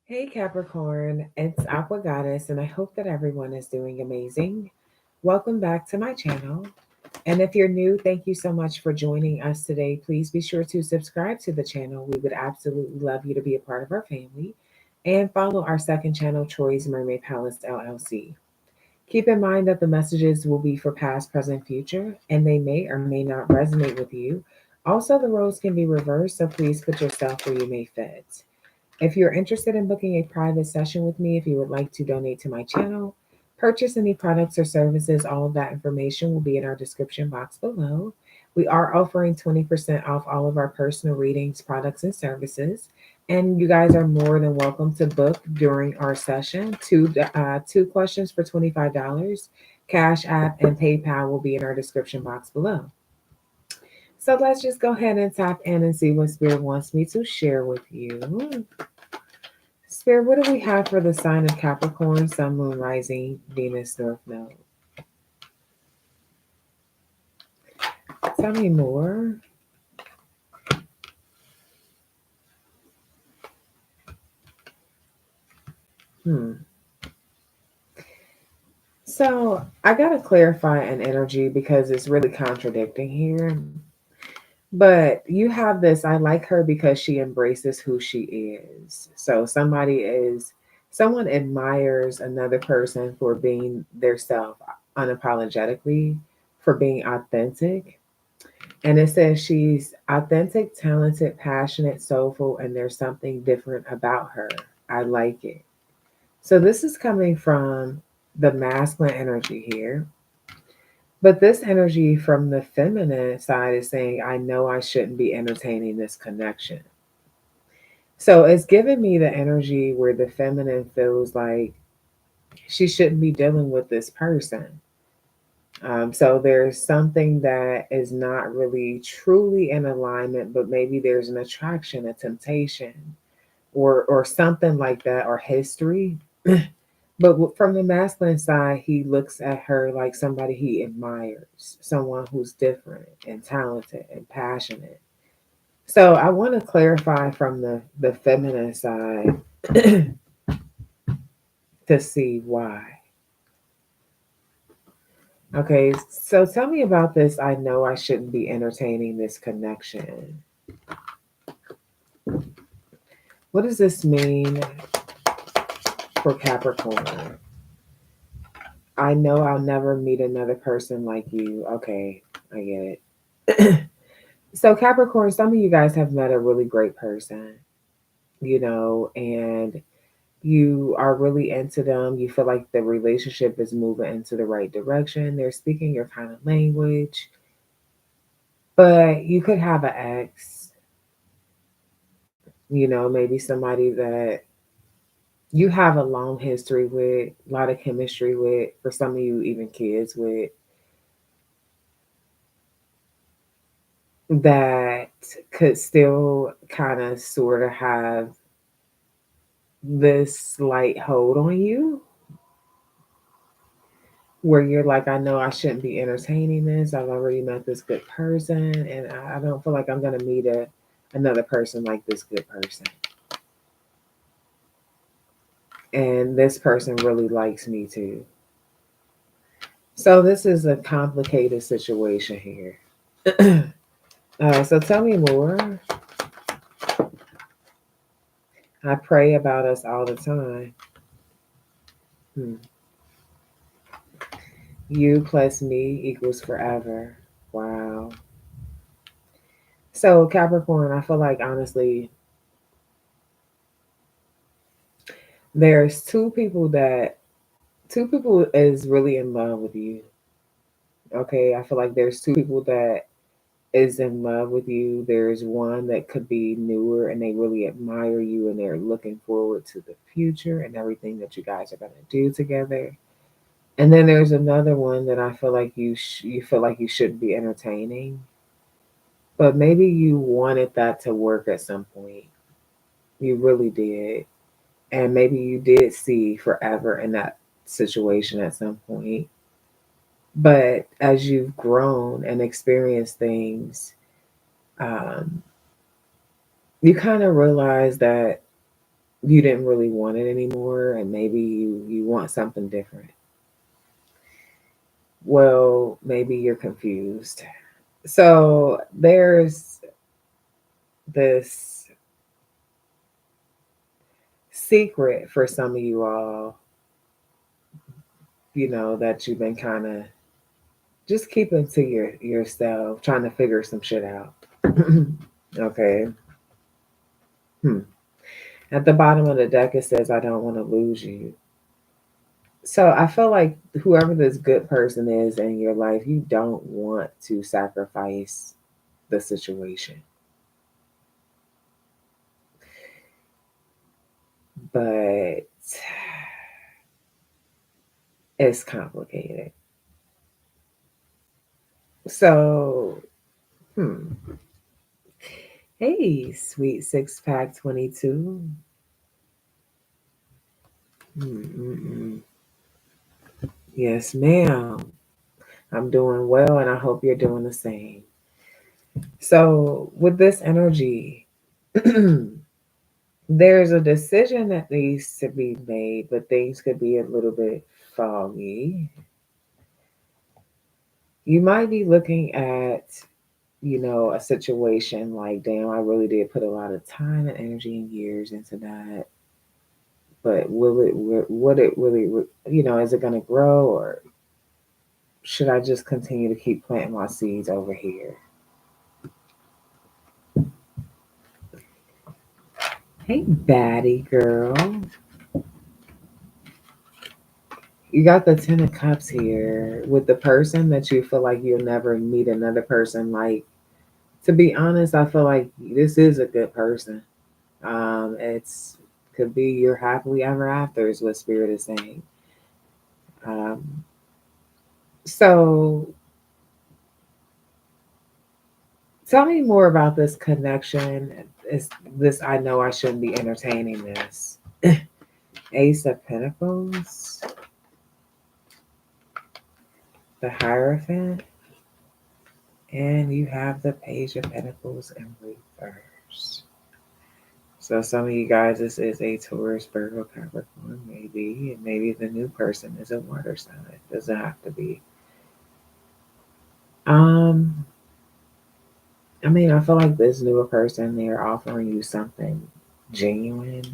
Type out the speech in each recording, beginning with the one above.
Hey Capricorn, it's Aqua Goddess, and I hope that everyone is doing amazing. Welcome back to my channel. And if you're new, thank you so much for joining us today. Please be sure to subscribe to the channel. We would absolutely love you to be a part of our family. And follow our second channel, Troy's Mermaid Palace LLC. Keep in mind that the messages will be for past, present, future, and they may or may not resonate with you. Also, the roles can be reversed, so please put yourself where you may fit. If you're interested in booking a private session with me, if you would like to donate to my channel, purchase any products or services, all of that information will be in our description box below. We are offering 20% off all of our personal readings, products, and services. And you guys are more than welcome to book during our session. Two questions for $25. Cash App and PayPal will be in our description box below. So let's just go ahead and tap in and see what Spirit wants me to share with you. Spirit, what do we have for the sign of Capricorn, Sun, Moon, Rising, Venus, North Node? Tell me more. Hmm. So I gotta clarify an energy because it's really contradicting here. But you have this, I like her because she embraces who she is. So someone admires another person for being their self unapologetically, for being authentic. And it says she's authentic, talented, passionate, soulful, and there's something different about her. I like it. So this is coming from the masculine energy here. But this energy from the feminine side is saying, I know I shouldn't be entertaining this connection. So it's giving me the energy where the feminine feels like she shouldn't be dealing with this person. So there's something that is not really truly in alignment, but maybe there's an attraction, a temptation, or something like that, or history. But from the masculine side, he looks at her like somebody he admires, someone who's different and talented and passionate. So I want to clarify from the feminine side to see why. Okay, so tell me about this. I know I shouldn't be entertaining this connection. What does this mean for Capricorn? I know I'll never meet another person like you. Okay, I get it. So, Capricorn, some of you guys have met a really great person, and you are really into them. You feel like the relationship is moving into the right direction. They're speaking your kind of language, but you could have an ex, maybe somebody that you have a long history with, a lot of chemistry with, for some of you, even kids with, that could still kind of sort of have this slight hold on you where you're like, I know I shouldn't be entertaining this. I've already met this good person, and I don't feel like I'm going to meet another person like this good person. And this person really likes me too. So this is a complicated situation here. So tell me more. I pray about us all the time. Hmm. You plus me equals forever. Wow. So Capricorn, I feel like honestly, there's two people is really in love with you. Okay, I feel like there's two people that is in love with you. There's one that could be newer and they really admire you and they're looking forward to the future and everything that you guys are going to do together. And then there's another one that I feel like you feel like you shouldn't be entertaining, but maybe you wanted that to work at some point. You really did. And maybe you did see forever in that situation at some point. But as you've grown and experienced things, you kind of realize that you didn't really want it anymore, and maybe you want something different. Well, maybe you're confused. So there's this secret for some of you all, that you've been kind of just keeping to yourself, trying to figure some shit out. Okay. Hmm. At the bottom of the deck, it says, I don't want to lose you. So I feel like whoever this good person is in your life, you don't want to sacrifice the situation. But it's complicated. So, hmm. Hey, sweet six pack 22. Mm-mm-mm. Yes, ma'am. I'm doing well, and I hope you're doing the same. So, with this energy, there's a decision that needs to be made, but things could be a little bit foggy. You might be looking at, a situation like, damn, I really did put a lot of time and energy and years into that. But would it really, is it going to grow, or should I just continue to keep planting my seeds over here? Hey, baddie girl. You got the Ten of Cups here with the person that you feel like you'll never meet another person like. To be honest, I feel like this is a good person. It's could be your happily ever after is what Spirit is saying. Um, so tell me more about this connection. Is this? I know I shouldn't be entertaining this. Ace of Pentacles, the Hierophant, and you have the Page of Pentacles in reverse. So some of you guys, this is a Taurus, Virgo, Capricorn, maybe, and maybe the new person is a water sign. It doesn't have to be. Um, I mean, I feel like this newer person, they're offering you something genuine.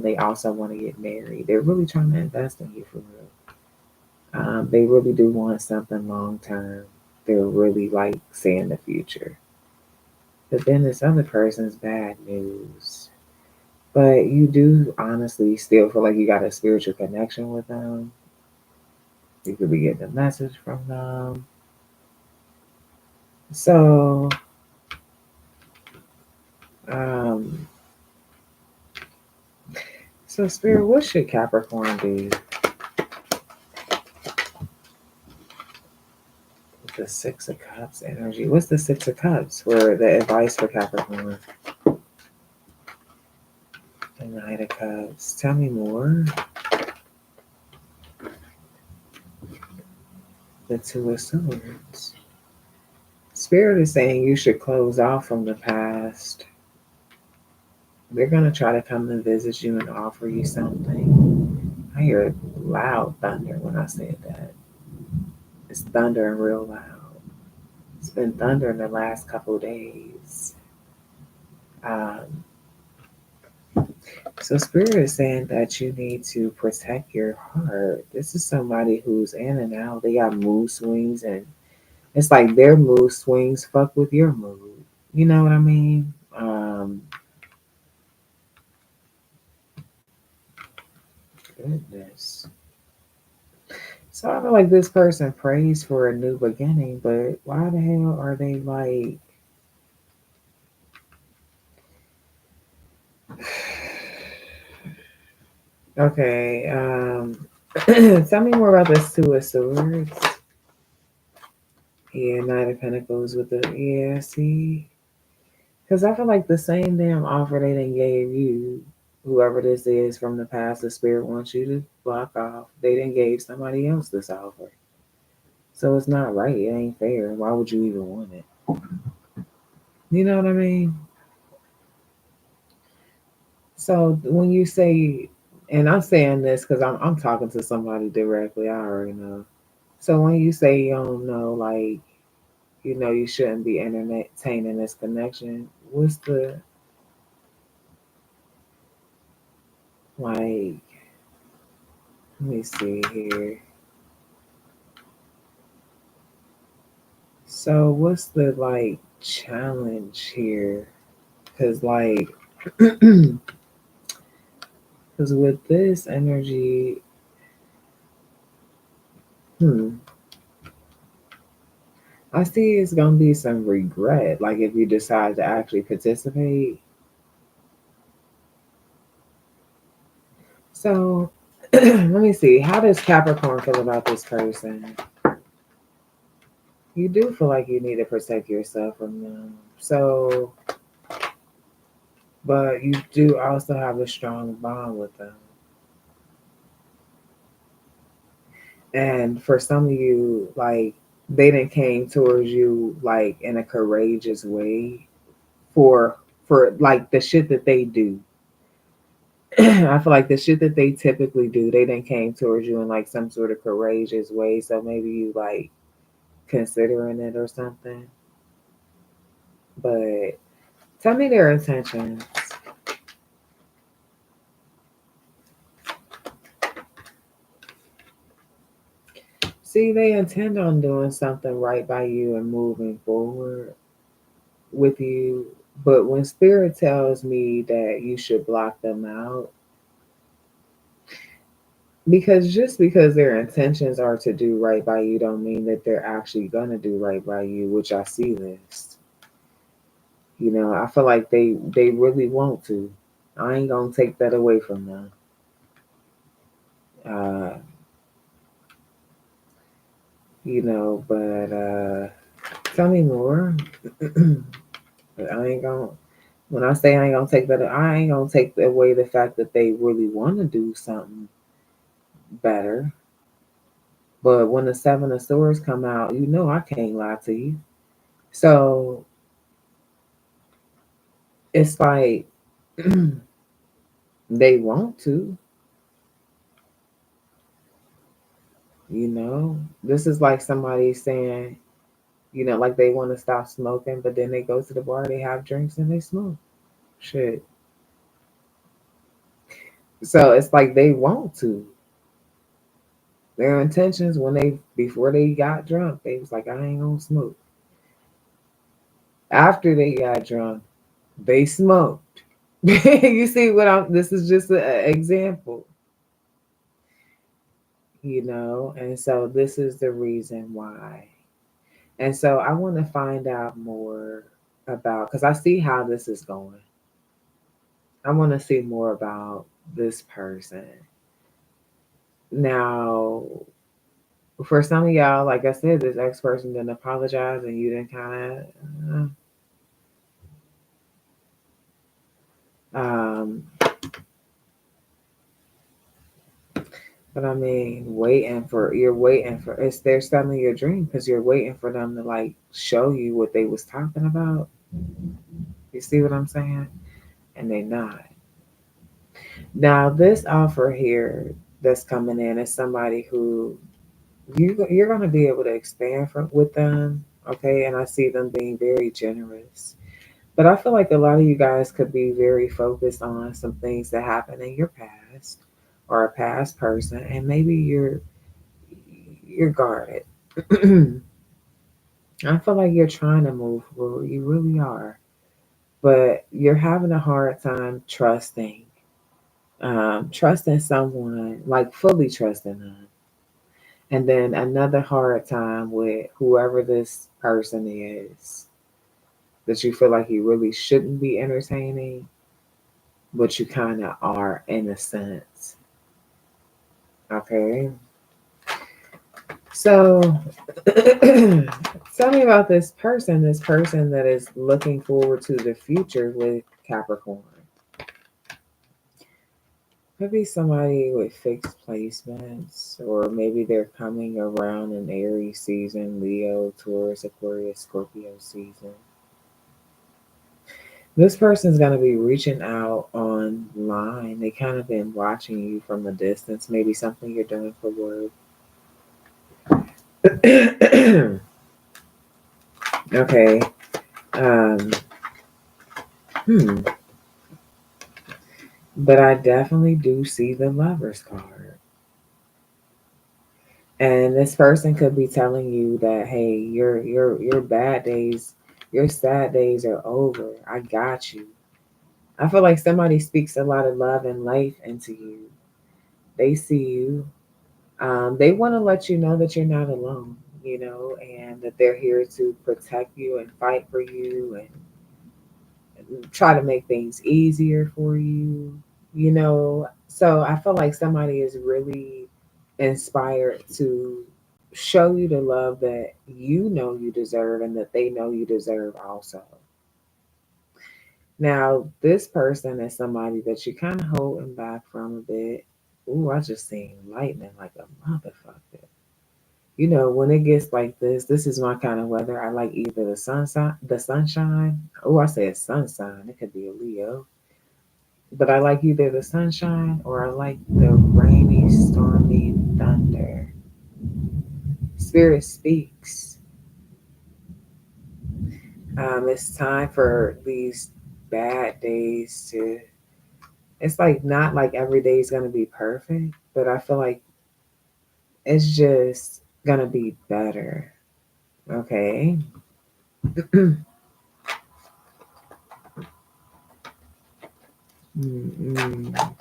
They also want to get married. They're really trying to invest in you for real. They really do want something long term. They're really like seeing the future. But then this other person's bad news. But you do honestly still feel like you got a spiritual connection with them. You could be getting a message from them. So, um, so Spirit, what should Capricorn do? With the Six of Cups energy. What's the Six of Cups? For the advice for Capricorn. The Knight of Cups. Tell me more. The Two of Swords. Spirit is saying you should close off from the past. They're going to try to come and visit you and offer you something. I hear loud thunder when I said that. It's thundering real loud. It's been thundering the last couple of days. Um, so Spirit is saying that you need to protect your heart. This is somebody who's in and out. They got mood swings, and it's like their mood swings fuck with your mood. You know what I mean? Goodness. So I feel like this person prays for a new beginning, but why the hell are they like? Okay, tell me more about this Two of Swords. Yeah, Knight of Pentacles with the see, because I feel like the same damn offer they done gave you, whoever this is from the past, the Spirit wants you to block off. They didn't gave somebody else this offer, so it's not right. It ain't fair. Why would you even want it? You know what I mean? So when you say, and I'm saying this because I'm talking to somebody directly, I already know. So when you say you don't know, like you shouldn't be entertaining this connection. What's the like? Let me see here. So what's the like challenge here? Because like, because with this energy, hmm, I see it's gonna be some regret. Like if you decide to actually participate. So let me see. How does Capricorn feel about this person? You do feel like you need to protect yourself from them. So, but you do also have a strong bond with them. And for some of you, like they didn't came towards you like in a courageous way for like the shit that they do. I feel like the shit that they typically do, they didn't came towards you in like some sort of courageous way. So maybe you like considering it or something. But tell me their intentions. See, they intend on doing something right by you and moving forward with you. But when spirit tells me that you should block them out, because just because their intentions are to do right by you don't mean that they're actually gonna do right by you, which I see this. I feel like they really want to. I ain't gonna take that away from them. Uh, but tell me more. I ain't gonna when I say I ain't gonna take that, I ain't gonna take away the fact that they really want to do something better. But when the seven of swords come out, I can't lie to you. So it's like they want to, you know. This is like somebody saying, like they want to stop smoking, but then they go to the bar, they have drinks, and they smoke. Shit. So it's like they want to. Their intentions when they before they got drunk, they was like, I ain't gonna smoke. After they got drunk, they smoked. You see what I'm this is just an example, and so this is the reason why. And so I want to find out more about because I see how this is going. I want to see more about this person. Now, for some of y'all, like I said, this ex person didn't apologize and you didn't um, but I mean, you're waiting for it's they're selling your dream because you're waiting for them to like show you what they was talking about. You see what I'm saying? And they not. Now this offer here that's coming in is somebody who you're going to be able to expand with them, okay? And I see them being very generous. But I feel like a lot of you guys could be very focused on some things that happened in your past or a past person, and maybe you're guarded. I feel like you're trying to move forward. You really are. But you're having a hard time trusting someone, like fully trusting them. And then another hard time with whoever this person is that you feel like you really shouldn't be entertaining, but you kind of are in a sense. Okay. So tell me about this person that is looking forward to the future with Capricorn. Maybe somebody with fixed placements, or maybe they're coming around in Aries season, Leo, Taurus, Aquarius, Scorpio season. This person's going to be reaching out online line. They kind of been watching you from a distance, maybe something you're doing for work. Okay. Um, hmm. But I definitely do see the Lover's card. And this person could be telling you that, hey, your bad days, your sad days are over. I got you. I feel like somebody speaks a lot of love and life into you. They see you. They want to let you know that you're not alone, and that they're here to protect you and fight for you and try to make things easier for you. So I feel like somebody is really inspired to show you the love that you know you deserve and that they know you deserve also. Now, this person is somebody that you kind of holding back from a bit. Ooh, I just seen lightning like a motherfucker. When it gets like this is my kind of weather. I like either the sunshine. Oh, I said sunshine. It could be a Leo. But I like either the sunshine or I like the rainy, stormy thunder. Spirit speaks. It's time for these bad days to. It's like not like every day is gonna be perfect, but I feel like it's just gonna be better. Okay. Mm-mm.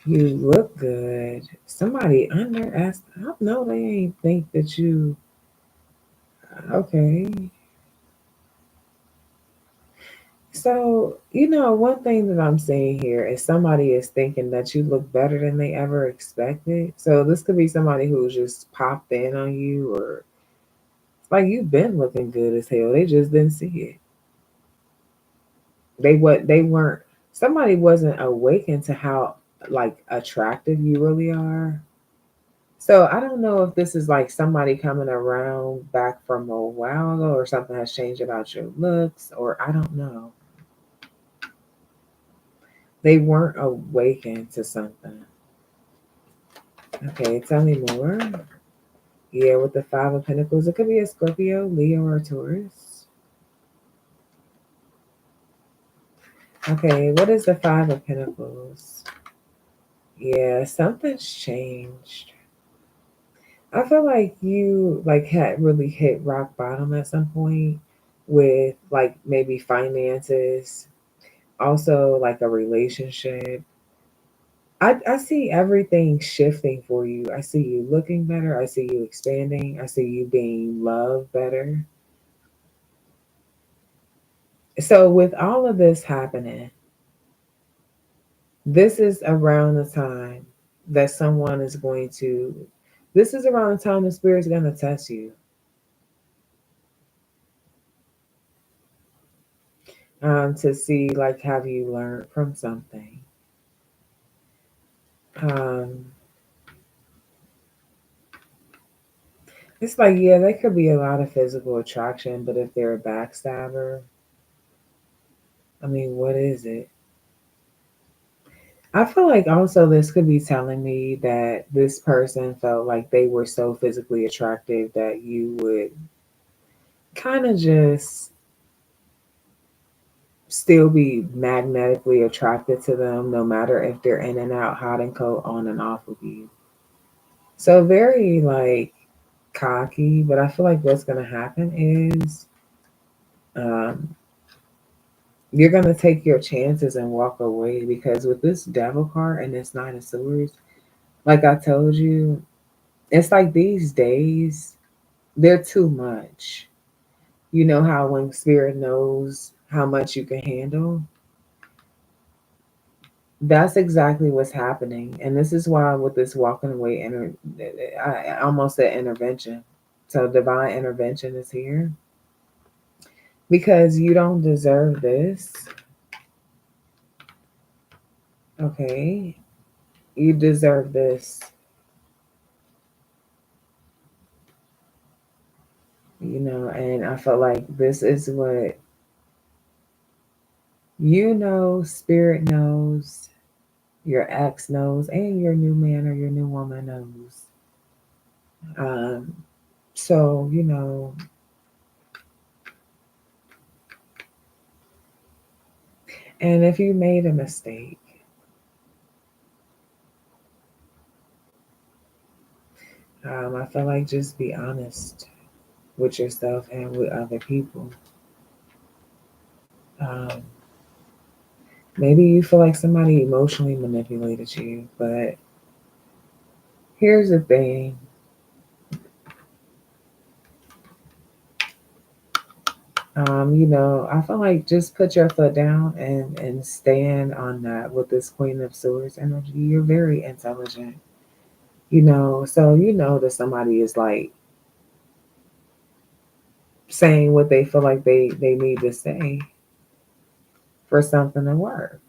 You look good. Somebody underestimated. I don't know. They ain't think that you. Okay. So, one thing that I'm seeing here is somebody is thinking that you look better than they ever expected. So, this could be somebody who's just popped in on you, or like you've been looking good as hell. They just didn't see it. They weren't. Somebody wasn't awakened to how like attractive you really are. So, I don't know if this is like somebody coming around back from a while ago, or something has changed about your looks, or I don't know. They weren't awakened to something. Okay, tell me more. Yeah, with the Five of Pentacles, it could be a Scorpio, Leo, or Taurus. Okay, what is the Five of Pentacles? Yeah, something's changed. I feel like you like had really hit rock bottom at some point with like maybe finances, also like a relationship. I see everything shifting for you. I see you looking better. I see you expanding. I see you being loved better. So, with all of this happening, this is around the time that someone is going to, this is around the time the spirit's going to test you, to see, like, have you learned from something? Um, it's like, yeah, there could be a lot of physical attraction, but if they're a backstabber, I mean, what is it? I feel like also this could be telling me that this person felt like they were so physically attractive that you would kind of just still be magnetically attracted to them no matter if they're in and out, hot and cold, on and off of you. So very like cocky, but I feel like what's gonna happen is um, you're gonna take your chances and walk away because with this devil card and this nine of swords, like I told you, it's like these days they're too much. You know how when spirit knows how much you can handle, that's exactly what's happening. And this is why with this walking away, I almost said intervention. So divine intervention is here because you don't deserve this. Okay. You deserve this, and I felt like this is what You know, spirit knows, your ex knows, and your new man or your new woman knows. Um, so, and if you made a mistake, I feel like just be honest with yourself and with other people. Um, maybe you feel like somebody emotionally manipulated you, but here's the thing. I feel like just put your foot down and stand on that with this Queen of Swords energy. You're very intelligent, so you know that somebody is like saying what they feel like they need to say for something to work.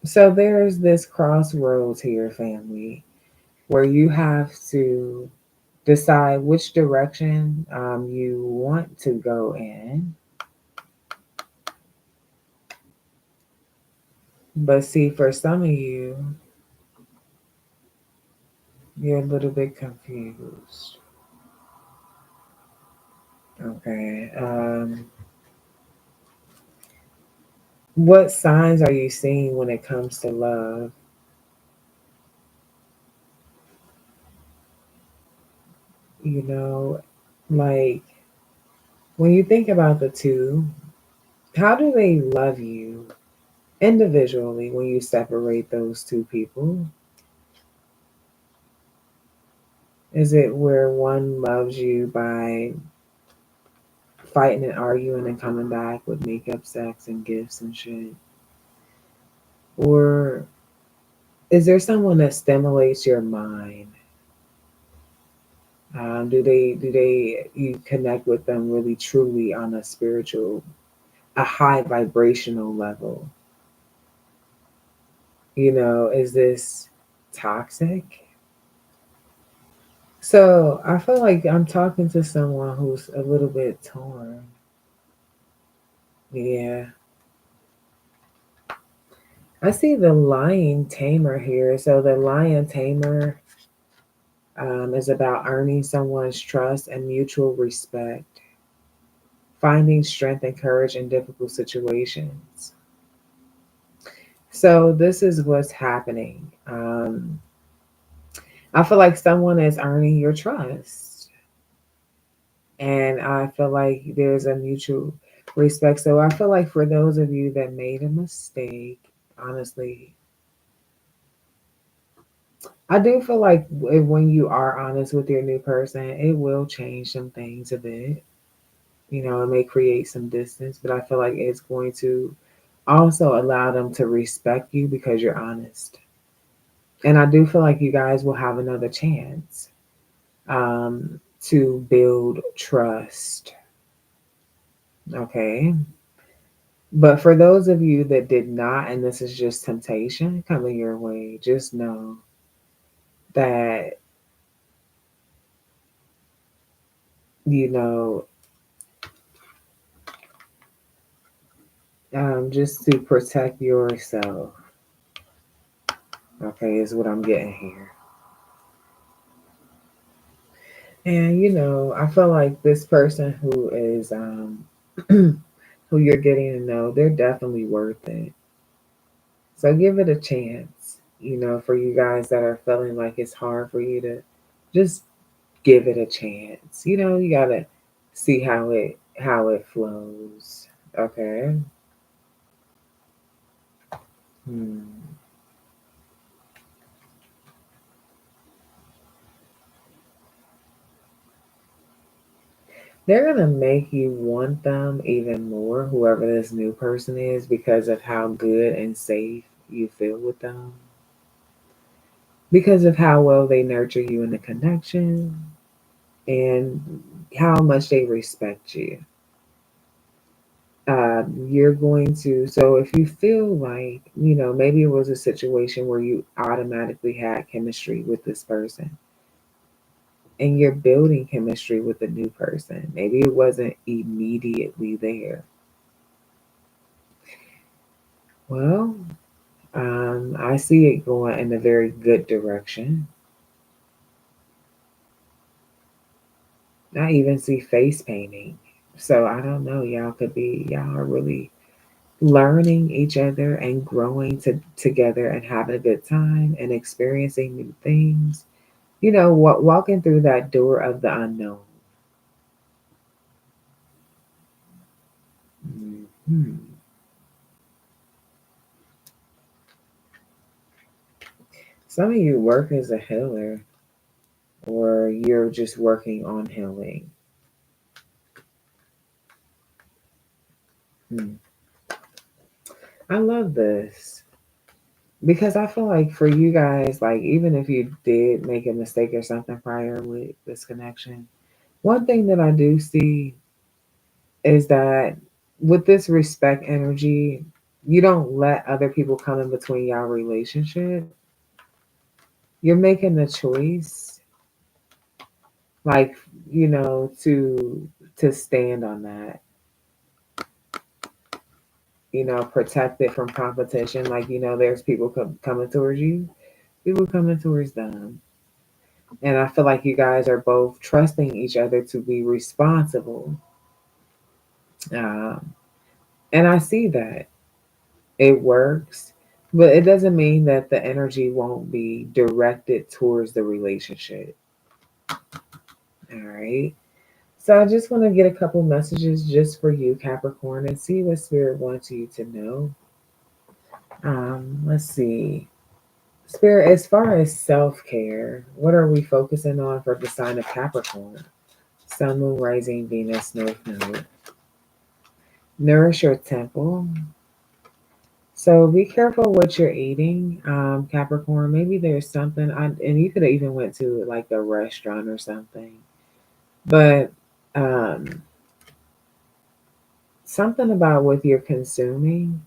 So there's this crossroads here, family, where you have to decide which direction you want to go in. But see, for some of you, you're a little bit confused. Okay. What signs are you seeing when it comes to love? You know, like when you think about the two, how do they love you individually when you separate those two people? Is it where one loves you by fighting and arguing and coming back with makeup, sex, and gifts and shit? Or is there someone that stimulates your mind? Do they you connect with them really truly on a spiritual, a high vibrational level? Is this toxic? So I feel like I'm talking to someone who's a little bit torn. Yeah. I see the lion tamer here. So the lion tamer is about earning someone's trust and mutual respect, finding strength and courage in difficult situations. So this is what's happening. I feel like someone is earning your trust, and I feel like there's a mutual respect. So I feel like for those of you that made a mistake, honestly, I do feel like when you are honest with your new person, it will change some things a bit. It may create some distance, but I feel like it's going to also allow them to respect you because you're honest. And I do feel like you guys will have another chance um, to build trust. Okay. But for those of you that did not, and this is just temptation coming your way, just know that, you know, just to protect yourself, okay, is what I'm getting here. And, I feel like this person who is, who you're getting to know, they're definitely worth it. So give it a chance, for you guys that are feeling like it's hard for you to just give it a chance. You gotta see how it flows. Okay. Hmm. They're gonna make you want them even more, whoever this new person is, because of how good and safe you feel with them, because of how well they nurture you in the connection, and how much they respect you. You're going to, so if you feel like, maybe it was a situation where you automatically had chemistry with this person, and you're building chemistry with a new person. Maybe it wasn't immediately there. Well, I see it going in a very good direction. I even see face painting. So I don't know. Y'all are really learning each other and growing together and having a good time and experiencing new things. Walking through that door of the unknown. Mhm. Some of you work as a healer, or you're just working on healing. Hmm. I love this because I feel like for you guys, like even if you did make a mistake or something prior with this connection, one thing that I do see is that with this respect energy, you don't let other people come in between your relationship. You're making the choice, like to stand on that. Protect it from competition. Like there's people coming towards you, people coming towards them, and I feel like you guys are both trusting each other to be responsible. Um, and I see that it works, but it doesn't mean that the energy won't be directed towards the relationship. All right. So I just want to get a couple messages just for you, Capricorn, and see what Spirit wants you to know. Let's see. Spirit, as far as self care, what are we focusing on for the sign of Capricorn? Sun, Moon, Rising, Venus, North Node. Nourish your temple. So be careful what you're eating, Capricorn. Maybe there's something, and you could have even went to like a restaurant or something, but something about what you're consuming.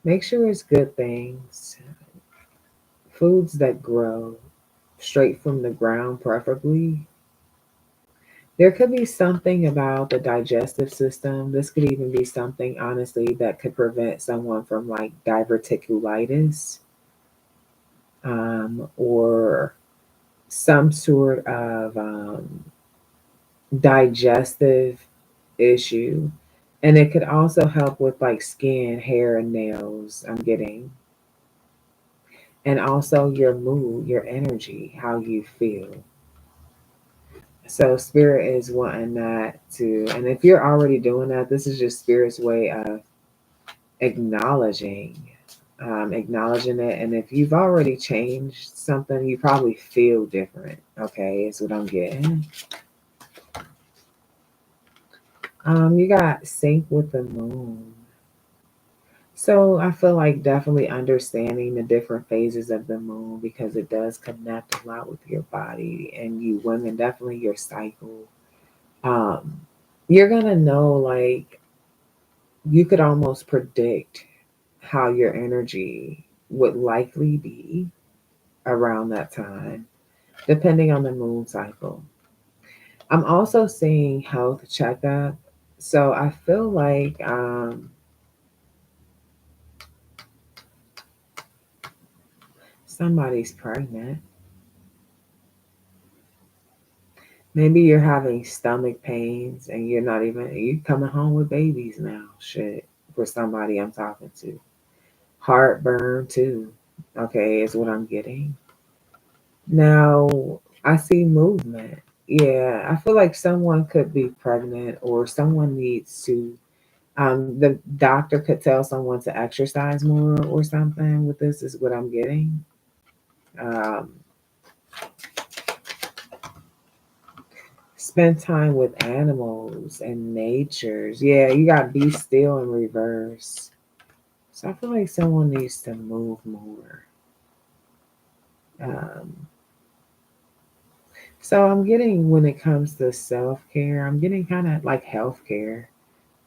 Make sure it's good things, foods that grow straight from the ground, preferably. There could be something about the digestive system. This could even be something, honestly, that could prevent someone from like diverticulitis, or some sort of digestive issue. And it could also help with like skin, hair, and nails. I'm getting. And also your mood, your energy, how you feel. So spirit is wanting that to, and if you're already doing that, this is just spirit's way of acknowledging, acknowledging it. And if you've already changed something, you probably feel different. Okay, is what I'm getting. You got sync with the moon. So I feel like definitely understanding the different phases of the moon because it does connect a lot with your body and you women, definitely your cycle. Um, you're gonna know, like, you could almost predict how your energy would likely be around that time, depending on the moon cycle. I'm also seeing health checkup. So I feel like somebody's pregnant. Maybe you're having stomach pains and you coming home with babies now. Shit, for somebody I'm talking to. Heartburn too. Okay, is what I'm getting. Now, I see movement. Yeah, I feel like someone could be pregnant or someone needs to, the doctor could tell someone to exercise more or something with this, is what I'm getting. Um, spend time with animals and natures. Yeah, you got be still in reverse. So I feel like someone needs to move more. Um, so I'm getting, when it comes to self care, I'm getting kind of like health care.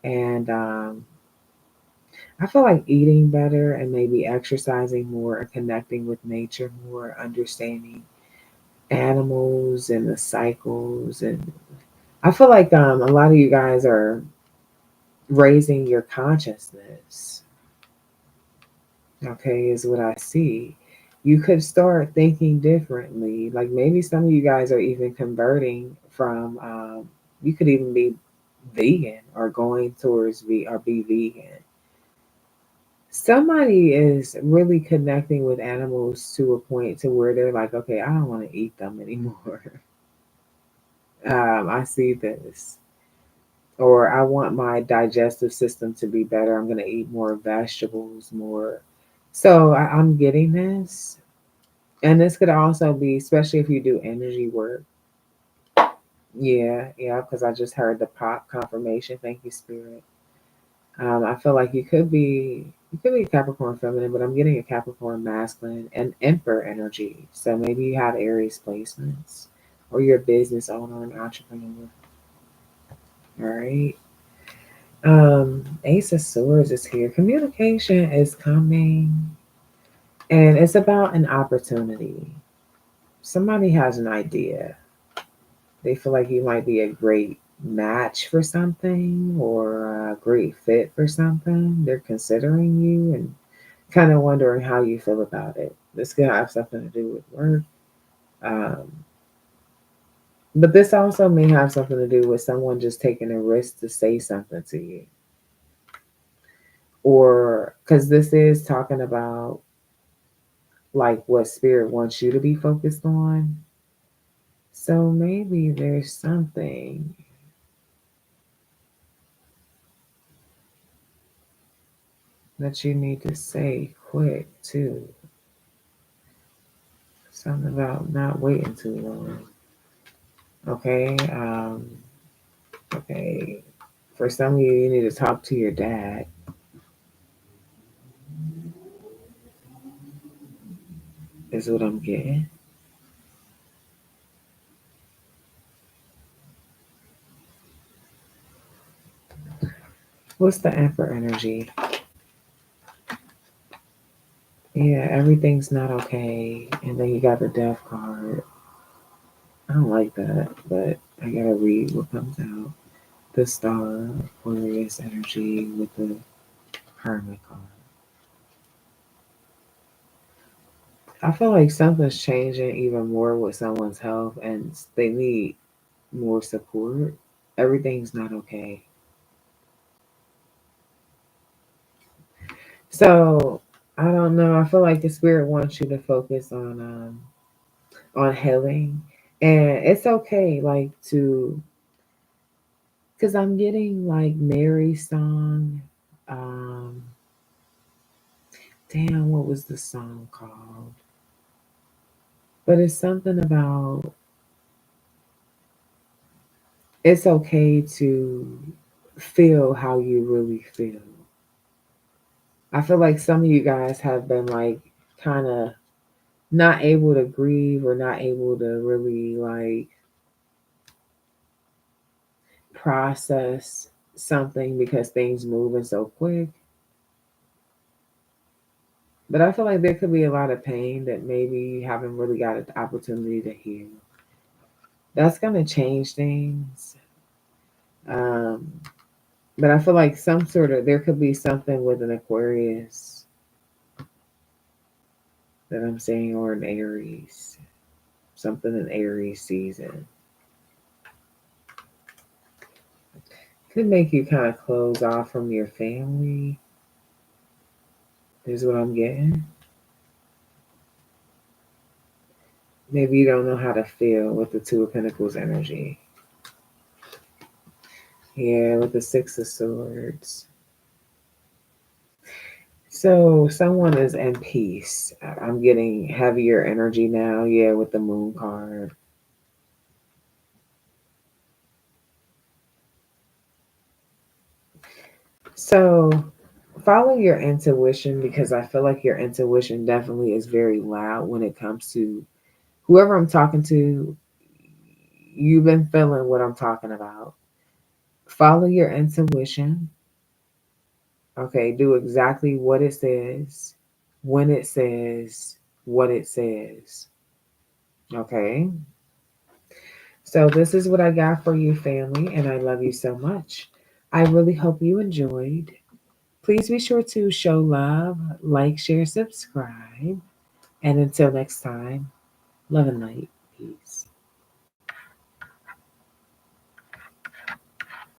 And I feel like eating better and maybe exercising more and connecting with nature more, understanding animals and the cycles. And I feel like a lot of you guys are raising your consciousness. Okay, is what I see. You could start thinking differently. Like maybe some of you guys are even converting from. You could even be vegan or going towards or be vegan. Somebody is really connecting with animals to a point to where they're like, okay, I don't want to eat them anymore. I see this. Or I want my digestive system to be better. I'm going to eat more vegetables, more. So I'm getting this. And this could also be, especially if you do energy work. Yeah, yeah, because I just heard the pop confirmation. Thank you, Spirit. I feel like you could be Capricorn feminine, but I'm getting a Capricorn masculine and Emperor energy. So maybe you have Aries placements, or you're a business owner and entrepreneur. All right. Ace of Swords is here. Communication is coming, and it's about an opportunity. Somebody has an idea. They feel like you might be a great match for something or a great fit for something. They're considering you and kind of wondering how you feel about it. This could have something to do with work. Um, but this also may have something to do with someone just taking a risk to say something to you. Or because this is talking about like what spirit wants you to be focused on. So maybe there's something that you need to say quick too. Something about not waiting too long. Okay. Okay. For some of you, you need to talk to your dad, is what I'm getting. What's the Emperor energy? Yeah, everything's not okay. And then you got the Death card. I don't like that, but I gotta read what comes out. The Star, Aquarius energy with the Hermit card. I feel like something's changing even more with someone's health and they need more support. Everything's not okay. So I don't know. I feel like the spirit wants you to focus on healing. And it's okay like to because I'm getting like Mary's song. Um damn, what was the song called? But it's something about it's okay to feel how you really feel. I feel like some of you guys have been like kind of not able to grieve or not able to really like process something because things moving so quick. But I feel like there could be a lot of pain that maybe you haven't really got an opportunity to heal. That's gonna change things. Um, but I feel like some sort of there could be something with an Aquarius that I'm saying or an Aries. Something in Aries season. Could make you kind of close off from your family, is what I'm getting. Maybe you don't know how to feel with the Two of Pentacles energy. Yeah, with the Six of Swords. So someone is in peace. I'm getting heavier energy now. Yeah, with the Moon card. So follow your intuition because I feel like your intuition definitely is very loud when it comes to whoever I'm talking to. You've been feeling what I'm talking about. Follow your intuition. Okay, do exactly what it says, when it says, what it says. Okay. So this is what I got for you, family, and I love you so much. I really hope you enjoyed. Please be sure to show love, like, share, subscribe. And until next time, love and light.